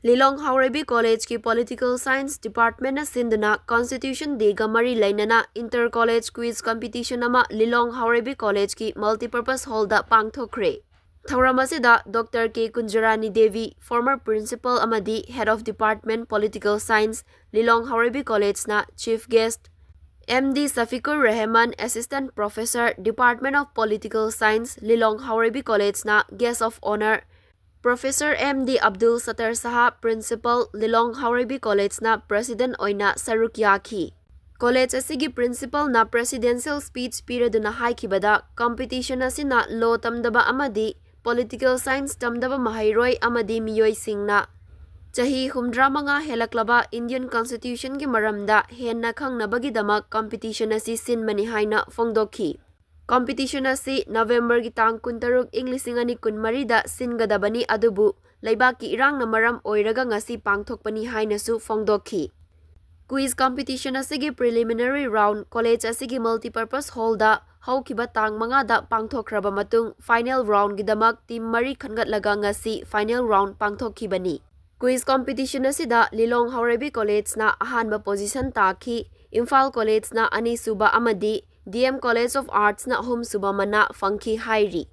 Lilong Haurebi College ki Political Science Department na sinduna Constitution Day ga mari Leinana Inter-College Quiz Competition ama Lilong Haurebi College ki Multipurpose Hall da Pangthokkhre. Thauram asida Dr. K. Kunjarani Devi, former Principal amadi Head of Department Political Science, Lilong Haurebi College na Chief Guest, MD Safikur Rehman, Assistant Professor, Department of Political Science, Lilong Haurebi College na Guest of Honor, Professor MD Abdul Satar Saha, Principal, Lilong Haurebi College na President oina saruk yaki. College asigi Principal na Presidential Speech piraduna haikibada competition asina law tamdaba amadi Political Science tamdaba mahairoi amadi miyoi singna Chahi humdra manga helaklaba Indian Constitution ki maramda henna khangnabagidama competition asi sinmani haina fongdokhi. Competition asi November ki tang 16 ing 2023 da singadabani adubu laibaki irang na maram oiraga ngasi pangthokpani hainasu fongdokhi. Quiz competition asigi preliminary round college asigi multipurpose hall da haukiba tang manga da pangthokhraba matung final round gidamak team mari khangatlaga ngasi final round pangthokhibani. Quiz competition asida Lilong Haurebi College na ahanba position taki, Imphal College na ani suba amadi DM College of Arts na hum suba mana fangki hairi.